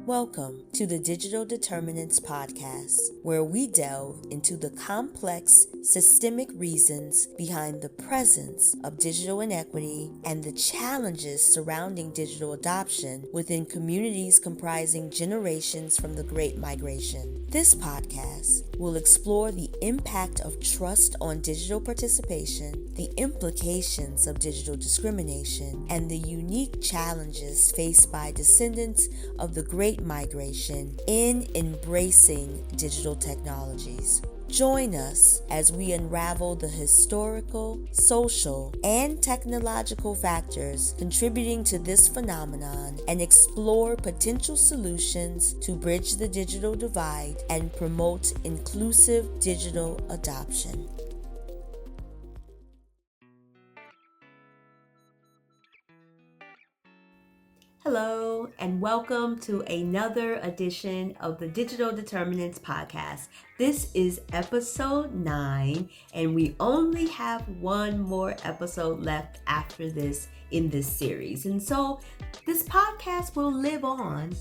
Welcome to the Digital Determinants podcast, where we delve into the complex systemic reasons behind the presence of digital inequity and the challenges surrounding digital adoption within communities comprising generations from the Great Migration. This podcast will explore the impact of trust on digital participation, the implications of digital discrimination, and the unique challenges faced by descendants of the Great Migration in embracing digital technologies. Join us as we unravel the historical, social, and technological factors contributing to this phenomenon and explore potential solutions to bridge the digital divide and promote inclusive digital adoption. Hello, and welcome to another edition of the Digital Determinants podcast. This is episode 9, and we only have one more episode left after this in this series. And so this podcast will live on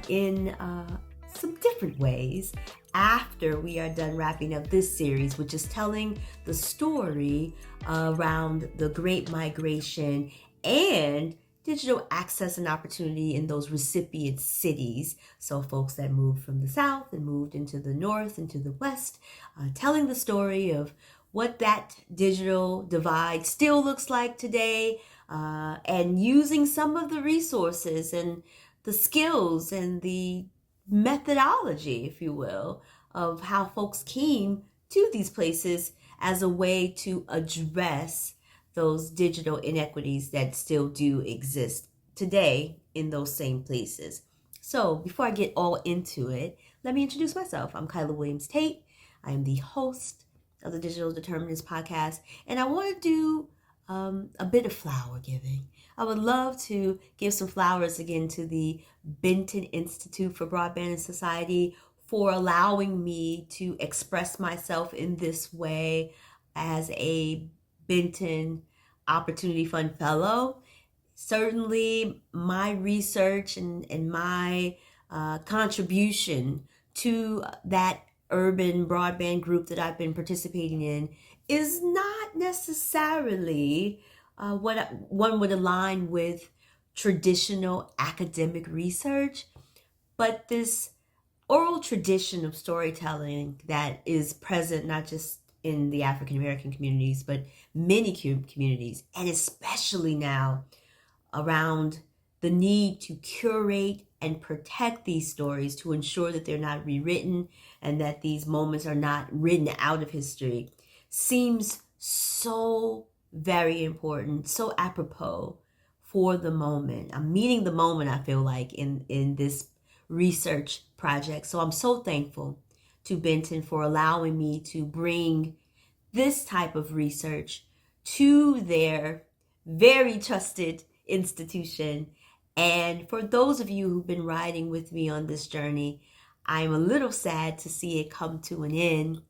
in some different ways after we are done wrapping up this series, which is telling the story around the Great Migration and digital access and opportunity in those recipient cities. So folks that moved from the South and moved into the North, into the West, telling the story of what that digital divide still looks like today, and using some of the resources and the skills and the methodology, if you will, of how folks came to these places as a way to address those digital inequities that still do exist today in those same places. So before I get all into it, let me introduce myself. I'm Kyla Williams Tate. I am the host of the Digital Determinants podcast, and I want to do a bit of flower giving. I would love to give some flowers again to the Benton Institute for Broadband and Society for allowing me to express myself in this way as a Benton Opportunity Fund Fellow. Certainly my research and my contribution to that urban broadband group that I've been participating in is not necessarily what one would align with traditional academic research, but this oral tradition of storytelling that is present not just in the African American communities, but many communities, and especially now around the need to curate and protect these stories to ensure that they're not rewritten and that these moments are not written out of history, seems so very important, so apropos for the moment. I'm meeting the moment, I feel like, in this research project. So I'm so thankful to Benton for allowing me to bring this type of research to their very trusted institution. And for those of you who've been riding with me on this journey, I'm a little sad to see it come to an end,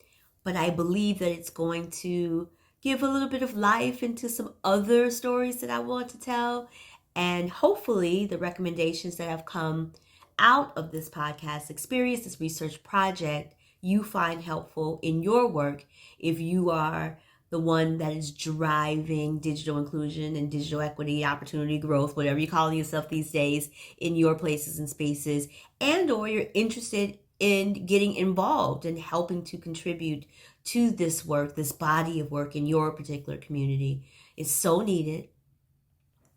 but I believe that it's going to give a little bit of life into some other stories that I want to tell. And hopefully the recommendations that have come out of this podcast experience, this research project, you find helpful in your work if you are the one that is driving digital inclusion and digital equity, opportunity, growth, whatever you call yourself these days, in your places and spaces, and or you're interested in getting involved and helping to contribute to this work, this body of work in your particular community. It's so needed.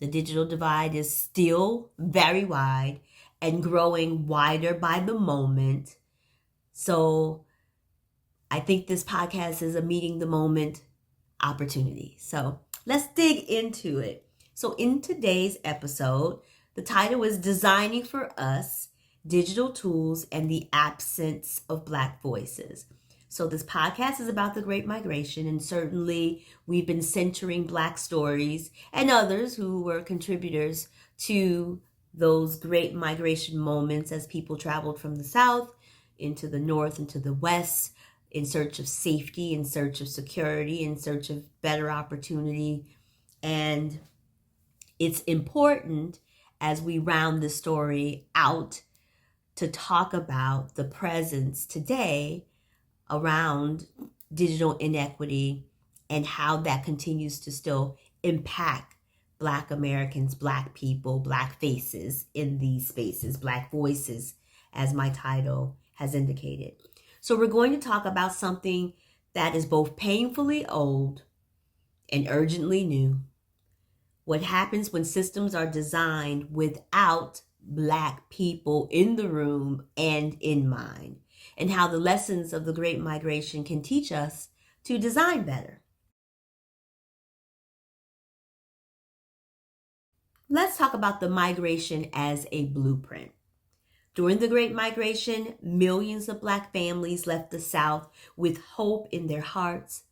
The digital divide is still very wide and growing wider by the moment. So I think this podcast is a meeting the moment opportunity. So let's dig into it. So in today's episode, the title is Designing for Us, Digital Tools and the Absence of Black Voices. So this podcast is about the Great Migration, and certainly we've been centering Black stories and others who were contributors to those Great Migration moments as people traveled from the South into the North, into the West, in search of safety, in search of security, in search of better opportunity. And it's important as we round the story out to talk about the presence today around digital inequity and how that continues to still impact Black Americans, Black people, Black faces in these spaces, Black voices, as my title has indicated. So we're going to talk about something that is both painfully old and urgently new. What happens when systems are designed without Black people in the room and in mind, and how the lessons of the Great Migration can teach us to design better. Let's talk about the migration as a blueprint. During the Great Migration, millions of Black families left the South with hope in their hearts.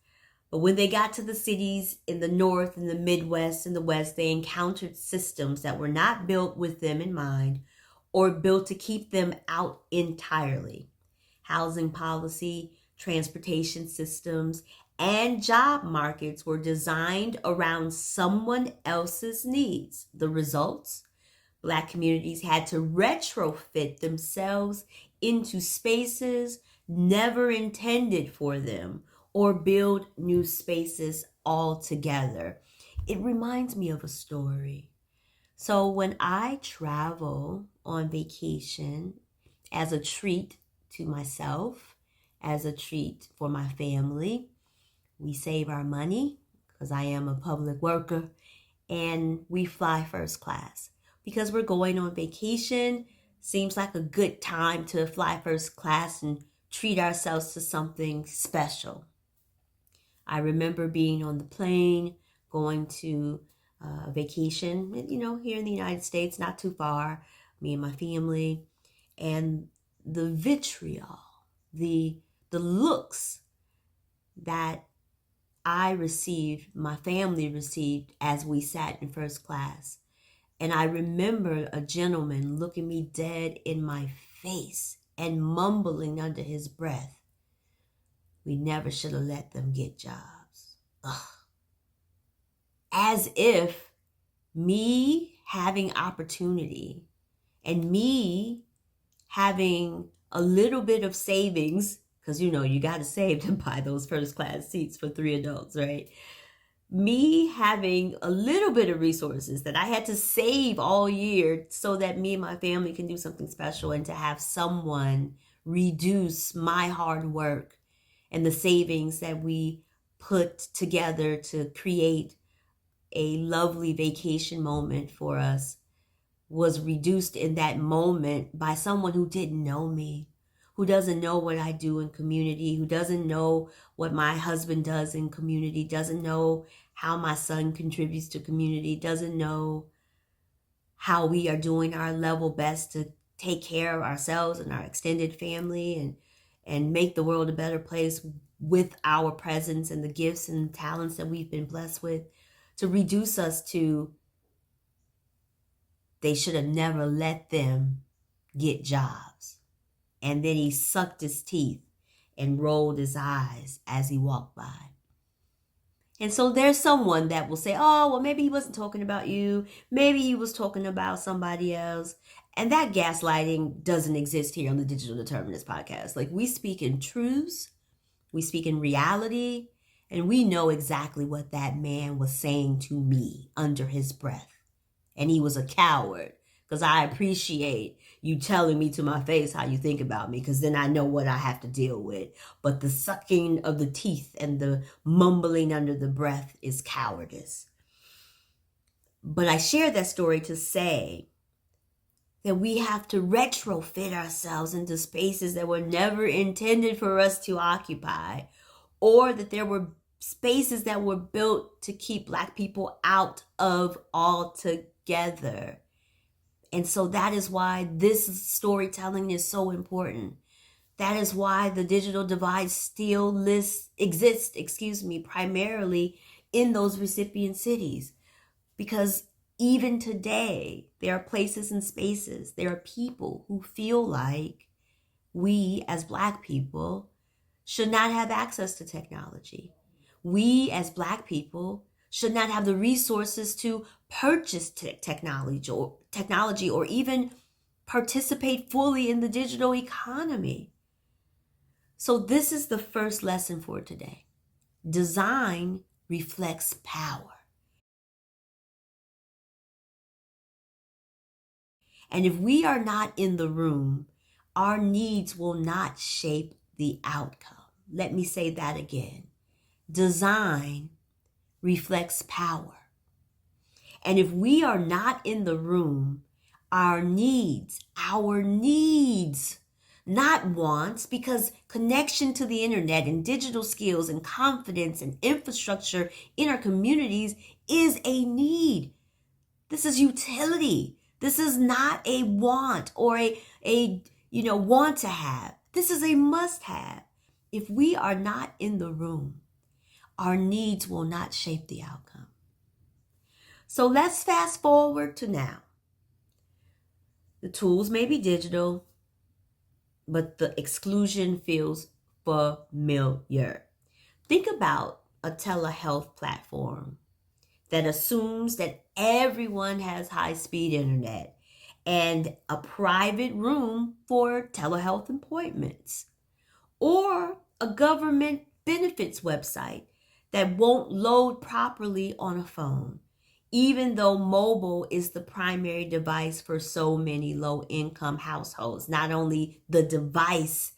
But when they got to the cities in the North and the Midwest and the West, they encountered systems that were not built with them in mind or built to keep them out entirely. Housing policy, transportation systems, and job markets were designed around someone else's needs. The results? Black communities had to retrofit themselves into spaces never intended for them or build new spaces altogether. It reminds me of a story. So when I travel on vacation as a treat to myself, as a treat for my family, we save our money because I am a public worker, and we fly first class because we're going on vacation. Seems like a good time to fly first class and treat ourselves to something special. I remember being on the plane, going to vacation, here in the United States, not too far, me and my family, and the vitriol, the looks that I received, my family received as we sat in first class. And I remember a gentleman looking me dead in my face and mumbling under his breath, "We never should have let them get jobs." Ugh. As if me having opportunity and me having a little bit of savings, because you got to save to buy those first class seats for 3 adults, right? Me having a little bit of resources that I had to save all year so that me and my family can do something special, and to have someone reduce my hard work and the savings that we put together to create a lovely vacation moment for us was reduced in that moment by someone who didn't know me, who doesn't know what I do in community, who doesn't know what my husband does in community, doesn't know how my son contributes to community, doesn't know how we are doing our level best to take care of ourselves and our extended family and make the world a better place with our presence and the gifts and talents that we've been blessed with, to reduce us to, they should have never let them get jobs. And then he sucked his teeth and rolled his eyes as he walked by. And so there's someone that will say, "Oh, well, maybe he wasn't talking about you. Maybe he was talking about somebody else." And that gaslighting doesn't exist here on the Digital Determinants podcast. Like, we speak in truths, we speak in reality, and we know exactly what that man was saying to me under his breath. And he was a coward, because I appreciate you telling me to my face how you think about me, because then I know what I have to deal with. But the sucking of the teeth and the mumbling under the breath is cowardice. But I share that story to say that we have to retrofit ourselves into spaces that were never intended for us to occupy, or that there were spaces that were built to keep Black people out of altogether. And so that is why this storytelling is so important. That is why the digital divide still exists, primarily in those recipient cities. Because even today, there are places and spaces, there are people who feel like we as Black people should not have access to technology. We as Black people should not have the resources to purchase technology or even participate fully in the digital economy. So this is the first lesson for today. Design reflects power. And if we are not in the room, our needs will not shape the outcome. Let me say that again. Design reflects power. And if we are not in the room, our needs, not wants, because connection to the internet and digital skills and confidence and infrastructure in our communities is a need. This is utility. This is not a want or a want to have. This is a must have. If we are not in the room, our needs will not shape the outcome. So let's fast forward to now. The tools may be digital, but the exclusion feels familiar. Think about a telehealth platform that assumes that everyone has high-speed internet and a private room for telehealth appointments, or a government benefits website that won't load properly on a phone, even though mobile is the primary device for so many low-income households. Not only the device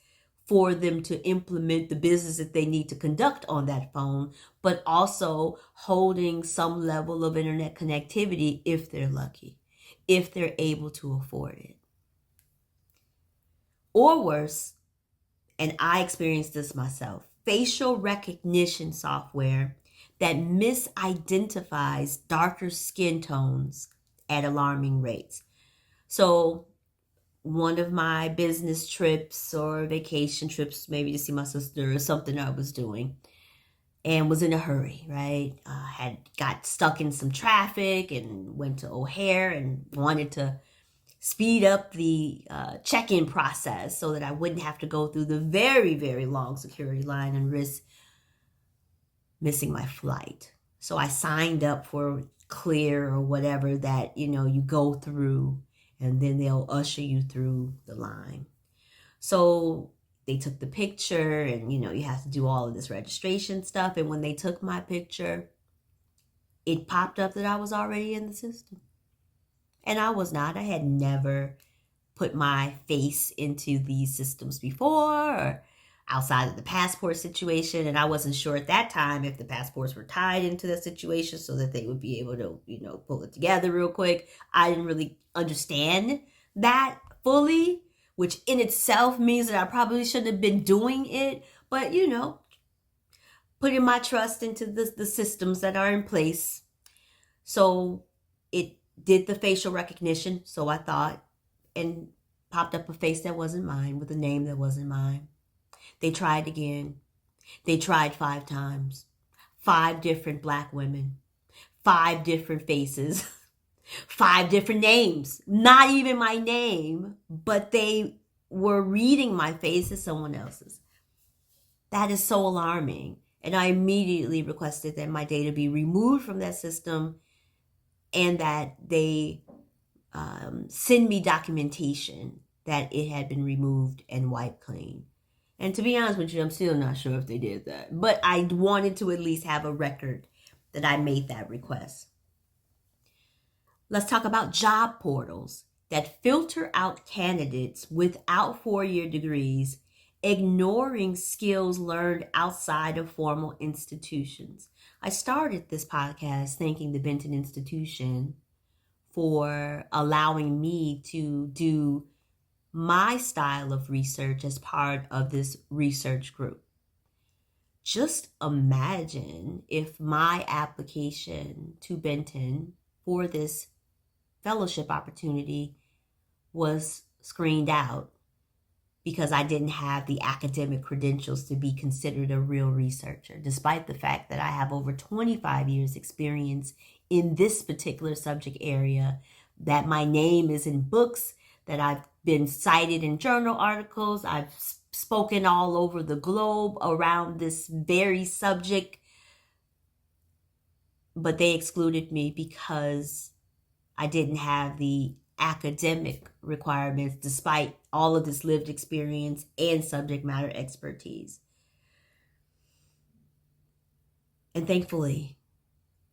for them to implement the business that they need to conduct on that phone, but also holding some level of internet connectivity if they're lucky, if they're able to afford it. Or worse, and I experienced this myself, facial recognition software that misidentifies darker skin tones at alarming rates. So one of my business trips or vacation trips, maybe to see my sister or something I was doing, and was in a hurry, right? Had got stuck in some traffic and went to O'Hare and wanted to speed up the check-in process so that I wouldn't have to go through the very, very long security line and risk missing my flight. So I signed up for Clear or whatever that, you go through, and then they'll usher you through the line. So they took the picture, and, you have to do all of this registration stuff. And when they took my picture, it popped up that I was already in the system. And I was not. I had never put my face into these systems before, or outside of the passport situation. And I wasn't sure at that time if the passports were tied into the situation so that they would be able to, pull it together real quick. I didn't really understand that fully, which in itself means that I probably shouldn't have been doing it. But, putting my trust into the systems that are in place. So it did the facial recognition, so I thought, and popped up a face that wasn't mine with a name that wasn't mine. They tried again. They tried 5 times. 5 different Black women. 5 different faces. 5 different names. Not even my name, but they were reading my face as someone else's. That is so alarming. And I immediately requested that my data be removed from that system and that they send me documentation that it had been removed and wiped clean. And to be honest with you, I'm still not sure if they did that. But I wanted to at least have a record that I made that request. Let's talk about job portals that filter out candidates without 4-year degrees, ignoring skills learned outside of formal institutions. I started this podcast thanking the Benton Institution for allowing me to do my style of research as part of this research group. Just imagine if my application to Benton for this fellowship opportunity was screened out because I didn't have the academic credentials to be considered a real researcher, despite the fact that I have over 25 years experience in this particular subject area, that my name is in books, that I've been cited in journal articles, I've spoken all over the globe around this very subject, but they excluded me because I didn't have the academic requirements despite all of this lived experience and subject matter expertise. And thankfully,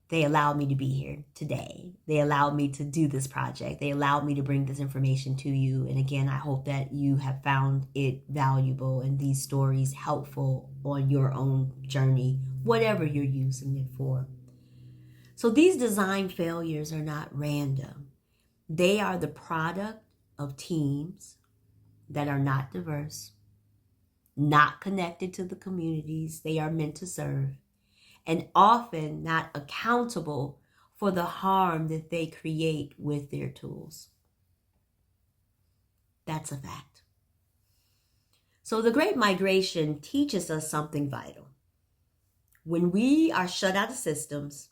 they allowed me to be here today. They allowed me to do this project. They allowed me to bring this information to you. And again, I hope that you have found it valuable and these stories helpful on your own journey, whatever you're using it for. So these design failures are not random. They are the product of teams that are not diverse, not connected to the communities they are meant to serve, and often not accountable for the harm that they create with their tools. That's a fact. So the Great Migration teaches us something vital. When we are shut out of systems,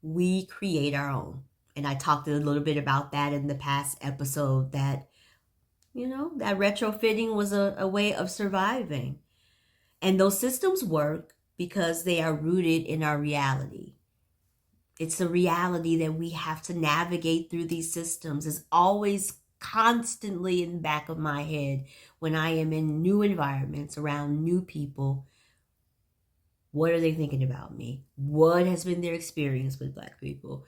we create our own. And I talked a little bit about that in the past episode, that, that retrofitting was a way of surviving. And those systems work because they are rooted in our reality. It's a reality that we have to navigate through these systems. It's always constantly in the back of my head when I am in new environments around new people. What are they thinking about me? What has been their experience with Black people?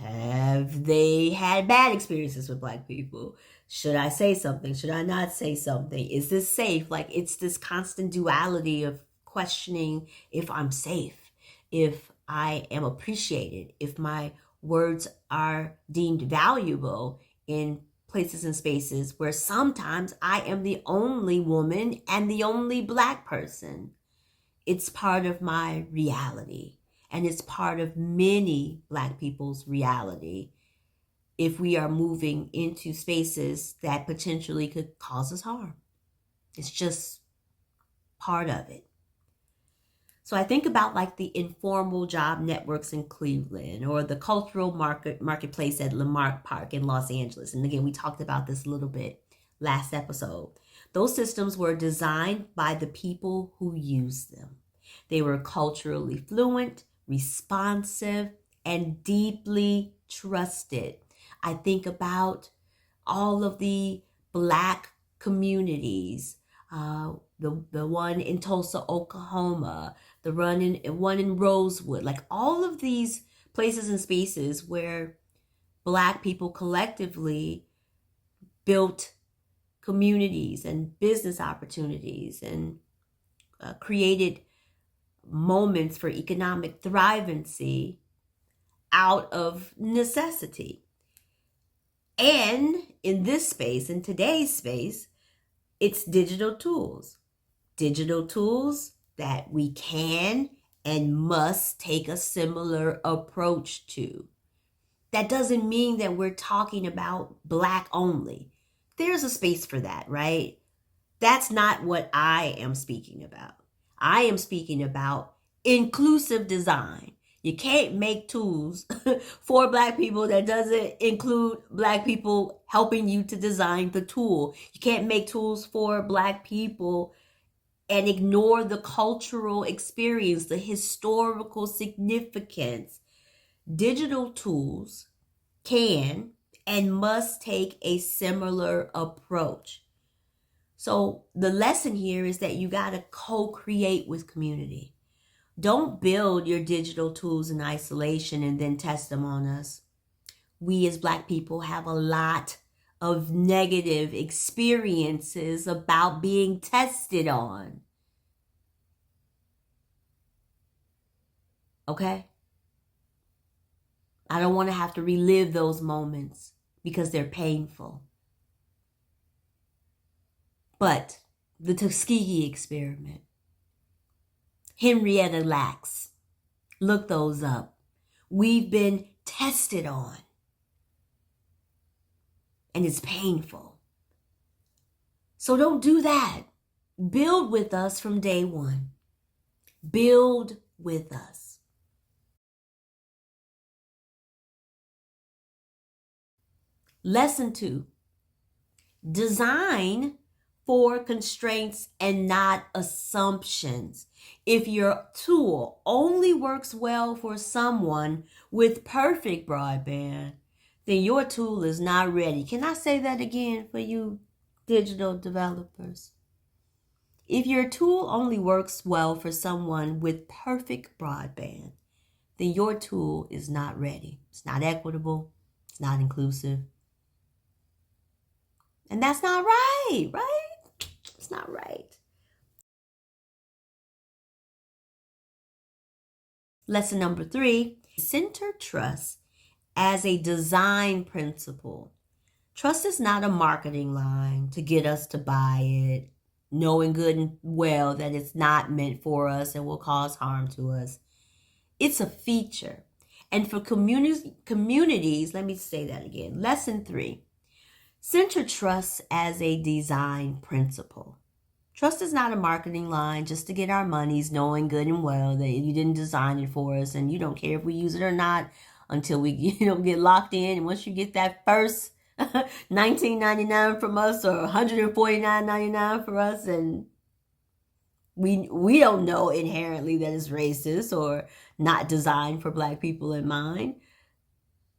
Have they had bad experiences with Black people? Should I say something? Should I not say something? Is this safe? Like, it's this constant duality of questioning if I'm safe, if I am appreciated, if my words are deemed valuable in places and spaces where sometimes I am the only woman and the only Black person. It's part of my reality, and it's part of many Black people's reality if we are moving into spaces that potentially could cause us harm. It's just part of it. So I think about like the informal job networks in Cleveland, or the cultural marketplace at Lamarck Park in Los Angeles. And again, we talked about this a little bit last episode. Those systems were designed by the people who used them. They were culturally fluent, responsive, and deeply trusted. I think about all of the Black communities, the one in Tulsa, Oklahoma, the one in Rosewood, like all of these places and spaces where Black people collectively built communities and business opportunities and created moments for economic thrivancy out of necessity. And in this space, in today's space, it's digital tools that we can and must take a similar approach to. That doesn't mean that we're talking about Black only. There's a space for that, right? That's not what I am speaking about. I am speaking about inclusive design. You can't make tools for Black people that doesn't include Black people helping you to design the tool. You can't make tools for Black people and ignore the cultural experience, the historical significance. Digital tools can and must take a similar approach. So the lesson here is that you got to co-create with community. Don't build your digital tools in isolation and then test them on us. We as Black people have a lot of negative experiences about being tested on. Okay? I don't want to have to relive those moments because they're painful. But the Tuskegee experiment, Henrietta Lacks, look those up. We've been tested on. And it's painful. So don't do that. Build with us from day one. Build with us. Lesson 2. Design for constraints and not assumptions. If your tool only works well for someone with perfect broadband, then your tool is not ready. Can I say that again for you digital developers? If your tool only works well for someone with perfect broadband, then your tool is not ready. It's not equitable. It's not inclusive. And that's not right, right? It's not right. Lesson number 3, center trust as a design principle. Trust is not a marketing line to get us to buy it, knowing good and well that it's not meant for us and will cause harm to us. It's a feature. And for communities, let me say that again. Lesson 3, center trust as a design principle. Trust is not a marketing line just to get our monies, knowing good and well that you didn't design it for us and you don't care if we use it or not until we get locked in. And once you get that first $19.99 from us or $149.99 for us, and we don't know inherently that it's racist or not designed for Black people in mind.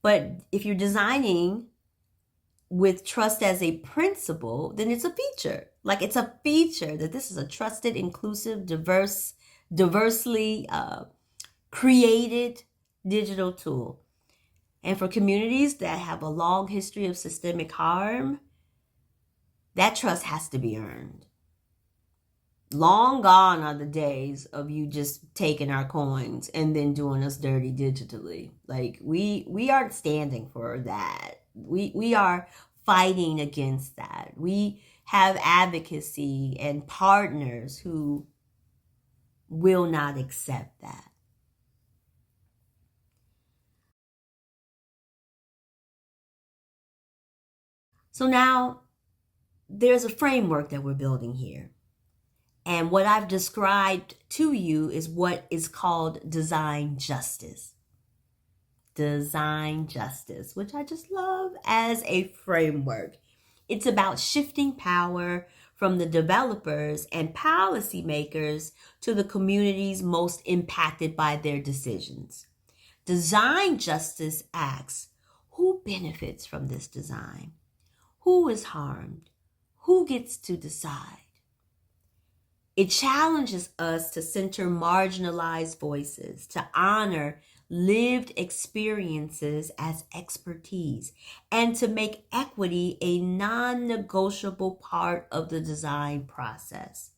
But if you're designing with trust as a principle, then it's a feature. Like, it's a feature that this is a trusted, inclusive, diversely created digital tool. And for communities that have a long history of systemic harm, that trust has to be earned. Long gone are the days of you just taking our coins and then doing us dirty digitally. Like, we aren't standing for that. We are fighting against that. We have advocacy and partners who will not accept that. So now there's a framework that we're building here. And what I've described to you is what is called design justice. Design justice, which I just love as a framework. It's about shifting power from the developers and policymakers to the communities most impacted by their decisions. Design justice asks, who benefits from this design? Who is harmed? Who gets to decide? It challenges us to center marginalized voices, to honor lived experiences as expertise, and to make equity a non-negotiable part of the design process.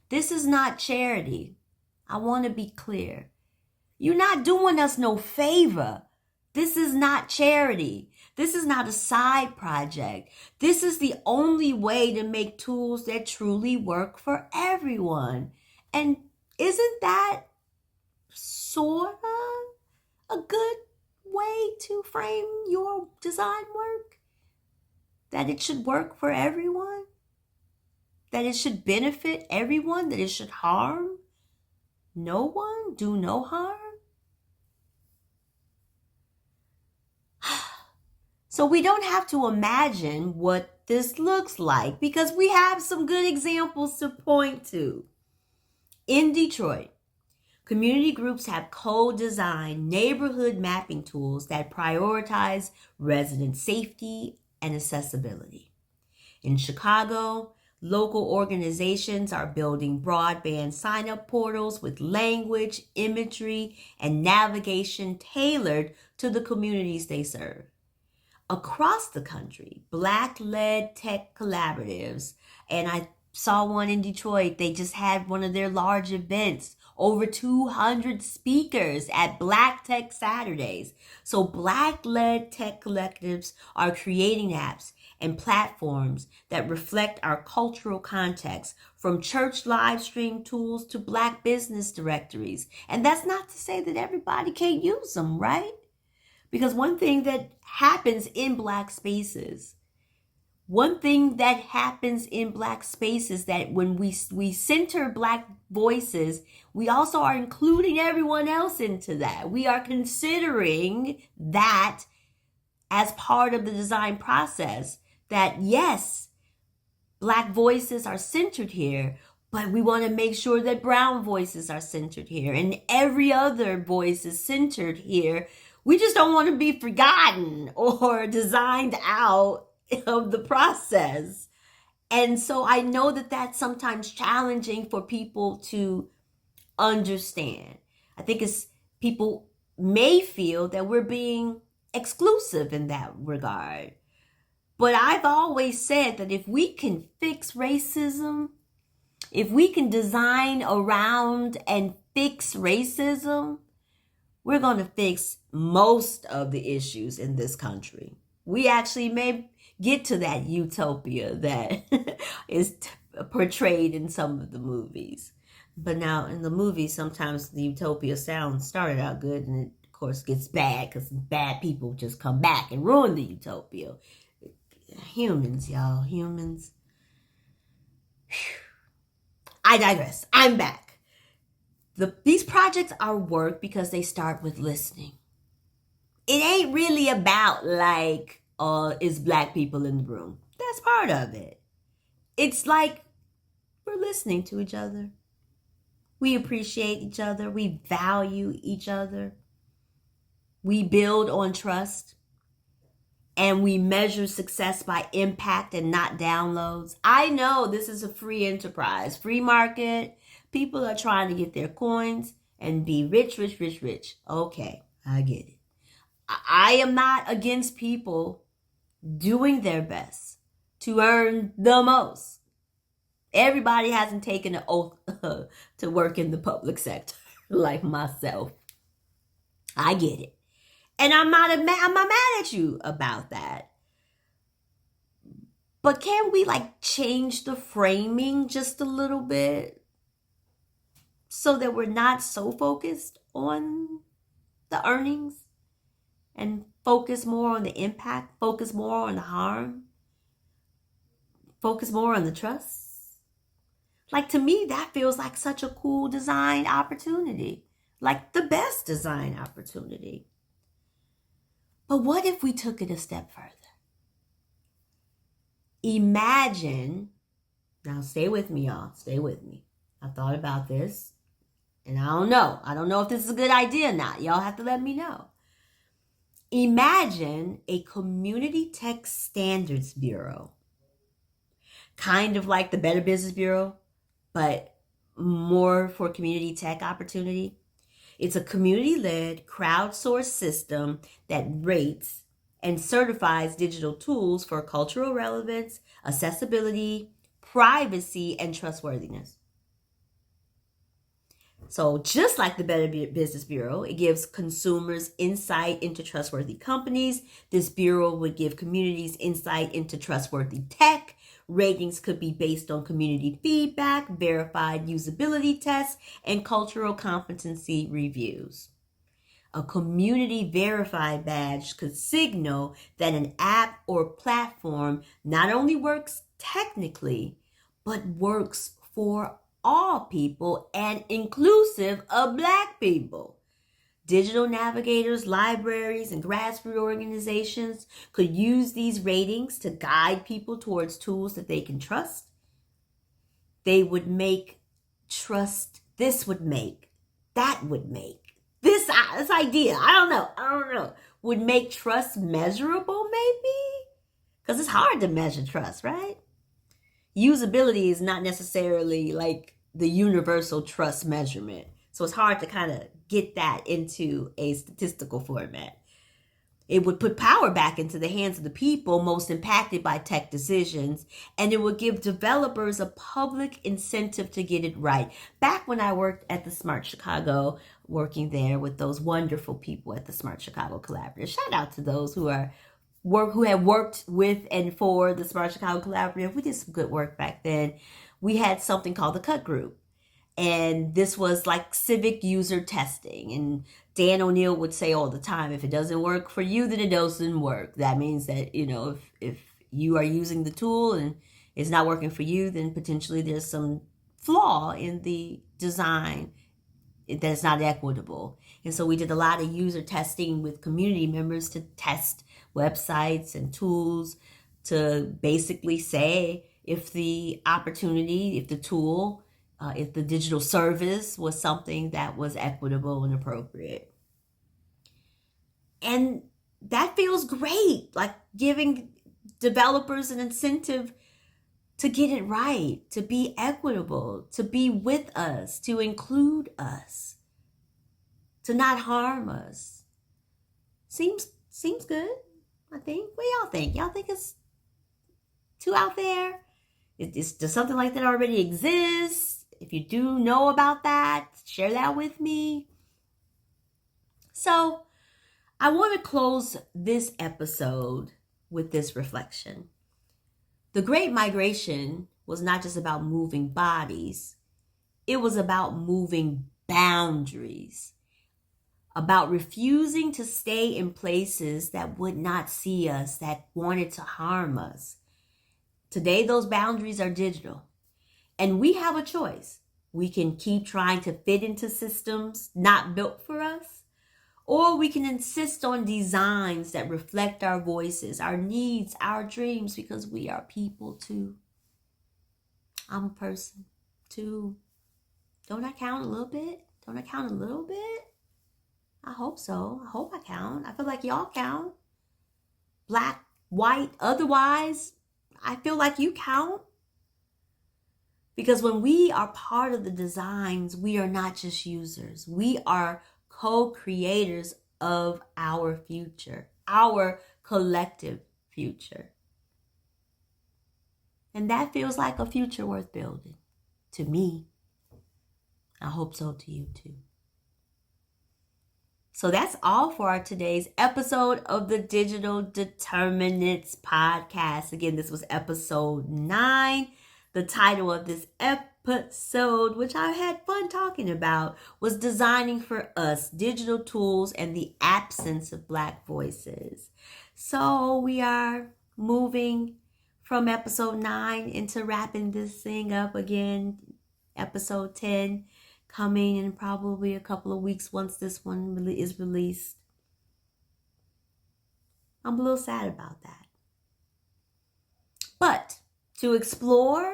This is not charity. I want to be clear. You're not doing us no favor. This is not charity. This is not a side project. This is the only way to make tools that truly work for everyone. And isn't that sort of a good way to frame your design work? That it should work for everyone? That it should benefit everyone? That it should harm no one? Do no harm? So we don't have to imagine what this looks like because we have some good examples to point to. In Detroit, community groups have co-designed neighborhood mapping tools that prioritize resident safety and accessibility. In Chicago, local organizations are building broadband sign-up portals with language, imagery, and navigation tailored to the communities they serve. Across the country, Black-led tech collaboratives, and I saw one in Detroit. They just had one of their large events, over 200 speakers at Black Tech Saturdays. So Black-led tech collectives are creating apps and platforms that reflect our cultural context, from church live stream tools to Black business directories. And that's not to say that everybody can't use them, right? Because one thing that happens in Black spaces, that when we center Black voices, we also are including everyone else into that. We are considering that as part of the design process, that yes, Black voices are centered here, but we want to make sure that brown voices are centered here and every other voice is centered here We just don't want to be forgotten or designed out of the process. And so I know that that's sometimes challenging for people to understand. I think it's people may feel that we're being exclusive in that regard. But I've always said that if we can fix racism, if we can design around and fix racism, we're going to fix most of the issues in this country. We actually may get to that utopia that is portrayed in some of the movies. But now in the movies, sometimes the utopia started out good, and it, of course, gets bad because bad people just come back and ruin the utopia. Humans, y'all, humans. Whew. I digress. I'm back. These projects are work because they start with listening. It ain't really about like, is black people in the room. That's part of it. It's like we're listening to each other. We appreciate each other. We value each other. We build on trust. And we measure success by impact and not downloads. I know this is a free enterprise, free market. People are trying to get their coins and be rich, rich, rich, rich. Okay, I get it. I am not against people doing their best to earn the most. Everybody hasn't taken an oath to work in the public sector like myself. I get it. And I'm not mad at you about that. But can we like change the framing just a little bit so that we're not so focused on the earnings and focus more on the impact, focus more on the harm, focus more on the trust? Like, to me, that feels like such a cool design opportunity, like the best design opportunity. But what if we took it a step further? Imagine, now stay with me, y'all, stay with me. I thought about this, and I don't know if this is a good idea or not. Y'all have to let me know. Imagine a community tech standards bureau, kind of like the Better Business Bureau, but more for community tech opportunity. It's a community-led, crowdsourced system that rates and certifies digital tools for cultural relevance, accessibility, privacy, and trustworthiness. So just like the Better Business Bureau, it gives consumers insight into trustworthy companies. This bureau would give communities insight into trustworthy tech. Ratings could be based on community feedback, verified usability tests, and cultural competency reviews. A community verified badge could signal that an app or platform not only works technically, but works for all people and inclusive of Black people. Digital navigators, libraries, and grassroots organizations could use these ratings to guide people towards tools that they can trust. They would make trust, this would make, that would make, this idea, I don't know, would make trust measurable maybe? Because it's hard to measure trust, right? Usability is not necessarily like the universal trust measurement. So it's hard to kind of get that into a statistical format. It would put power back into the hands of the people most impacted by tech decisions, and it would give developers a public incentive to get it right. Back when I worked at the Smart Chicago, working there with those wonderful people at the Smart Chicago Collaborative. Shout out to those who have worked with and for the Smart Chicago Collaborative. We did some good work back then. We had something called the Cut Group. And this was like civic user testing. And Dan O'Neill would say all the time, if it doesn't work for you, then it doesn't work. That means that, if you are using the tool and it's not working for you, then potentially there's some flaw in the design that's not equitable. And so we did a lot of user testing with community members to test websites and tools to basically say if the opportunity, if the tool, if the digital service was something that was equitable and appropriate. And that feels great, like giving developers an incentive to get it right, to be equitable, to be with us, to include us, to not harm us. Seems good, I think. What do y'all think? Y'all think it's too out there? Does something like that already exist? If you do know about that, share that with me. So I want to close this episode with this reflection. The Great Migration was not just about moving bodies. It was about moving boundaries, about refusing to stay in places that would not see us, that wanted to harm us. Today, those boundaries are digital, and we have a choice. We can keep trying to fit into systems not built for us, or we can insist on designs that reflect our voices, our needs, our dreams, because we are people too. I'm a person too. Don't I count a little bit? Don't I count a little bit? I hope so. I hope I count. I feel like y'all count. Black, white, otherwise, I feel like you count. Because when we are part of the designs, we are not just users. We are co-creators of our future, our collective future. And that feels like a future worth building to me. I hope so to you too. So that's all for our today's episode of the Digital Determinants podcast. Again, this was episode 9. The title of this episode, which I had fun talking about, was Designing for Us, Digital Tools and the Absence of Black Voices. So we are moving from episode 9 into wrapping this thing up again. Episode 10 coming in probably a couple of weeks once this one is released. I'm a little sad about that. But to explore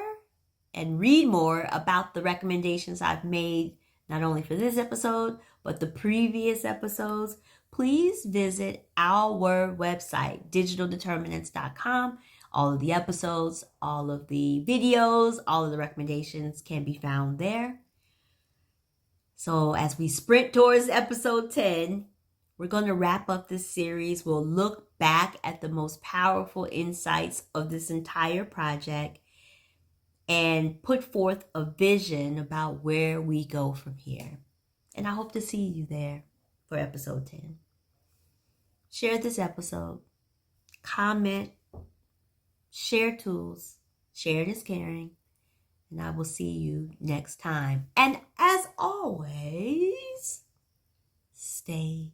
and read more about the recommendations I've made, not only for this episode, but the previous episodes, please visit our website, digitaldeterminants.com. All of the episodes, all of the videos, all of the recommendations can be found there. So as we sprint towards episode 10, we're going to wrap up this series. We'll look back at the most powerful insights of this entire project and put forth a vision about where we go from here. And I hope to see you there for episode 10. Share this episode, comment, share tools, sharing is caring. And I will see you next time. And as always, stay